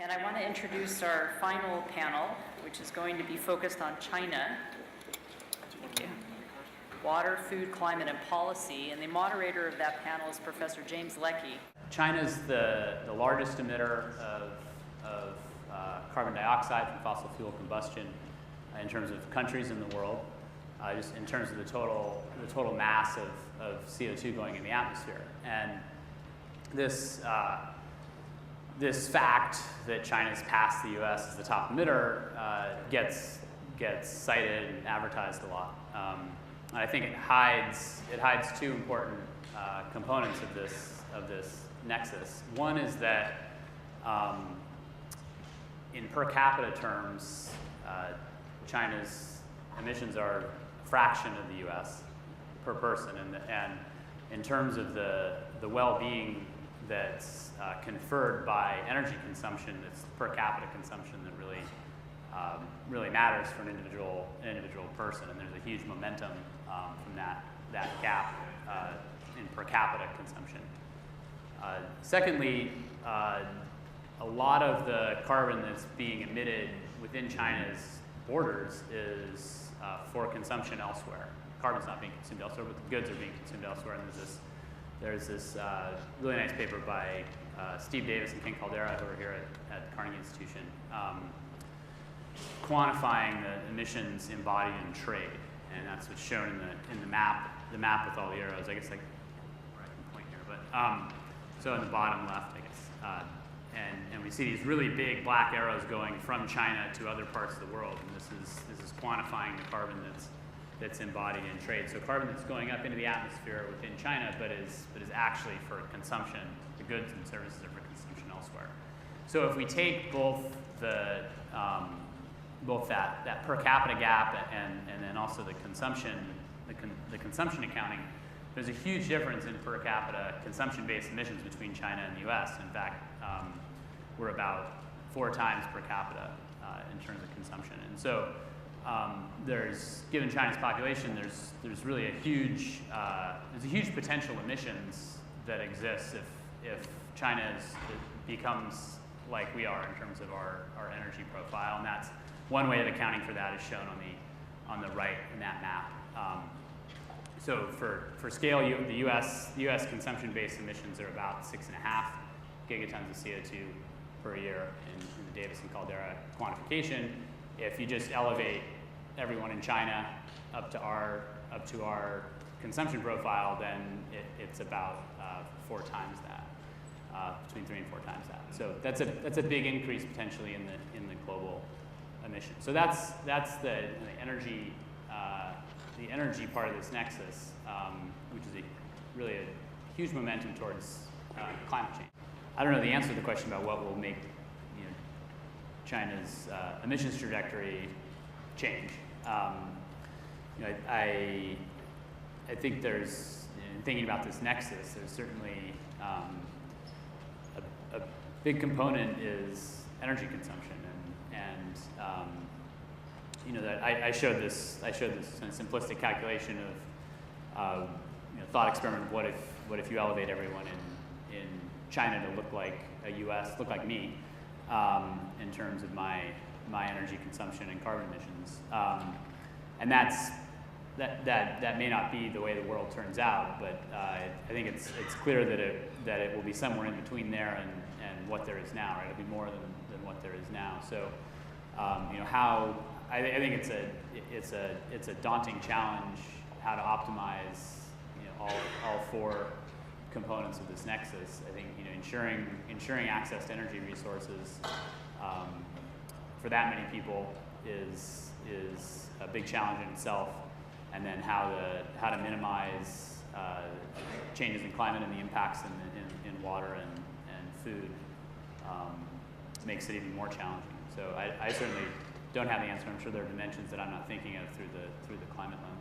And I want to introduce our final panel, which is going to be focused on China. Thank you. Water, food, climate, and policy. And the moderator of that panel is Professor James Leckie. China's the largest emitter of carbon dioxide from fossil fuel combustion in terms of countries in the world, just in terms of the total mass of CO2 going in the atmosphere. And this fact that China's passed the U.S. as the top emitter gets cited and advertised a lot. And I think it hides two important components of this nexus. One is that in per capita terms, China's emissions are a fraction of the U.S. per person, and in terms of the well-being that's conferred by energy consumption, it's per capita consumption that really matters for an individual person, and there's a huge momentum from that gap in per capita consumption. Secondly, a lot of the carbon that's being emitted within China's borders is for consumption elsewhere. Carbon's not being consumed elsewhere, but the goods are being consumed elsewhere. And there's this really nice paper by Steve Davis and Ken Caldera, who are here at the Carnegie Institution, quantifying the emissions embodied in trade, and that's what's shown in the map with all the arrows. I guess I can point here, but so in the bottom left, I guess. And we see these really big black arrows going from China to other parts of the world, and this is quantifying the carbon that's embodied in trade. So carbon that's going up into the atmosphere within China, but is actually for consumption. The goods and services are for consumption elsewhere. So if we take both that per capita gap and then also the consumption accounting, there's a huge difference in per capita consumption-based emissions between China and the U.S. In fact, we're about 4 times per capita in terms of consumption. And so given China's population, there's really a huge potential emissions that exists if China becomes like we are in terms of our energy profile, and that's one way of accounting for that is shown on the right in that map. So for scale, the U.S. consumption-based emissions are about 6.5 gigatons of CO2 per year in the Davis and Caldera quantification. If you just elevate everyone in China up to our consumption profile, then it's about 4 times that, between 3 and 4 times that. So that's a big increase potentially in the global emissions. So that's the energy part of this nexus, which is really a huge momentum towards climate change. I don't know the answer to the question about what will make China's emissions trajectory change. I think there's, in thinking about this nexus, there's certainly a big component is energy consumption, that I showed this kind of simplistic calculation of thought experiment of what if you elevate everyone in China to look like look like me, in terms of my energy consumption and carbon emissions, and that may not be the way the world turns out, but I think it's clear that it will be somewhere in between there and what there is now, right? It'll be more than what there is now. So I think it's a daunting challenge how to optimize all 4 components of this nexus. I think ensuring access to energy resources for that many people is a big challenge in itself, and then how to minimize changes in climate and the impacts in water and food makes it even more challenging. So I certainly don't have the answer. I'm sure there are dimensions that I'm not thinking of through the climate lens.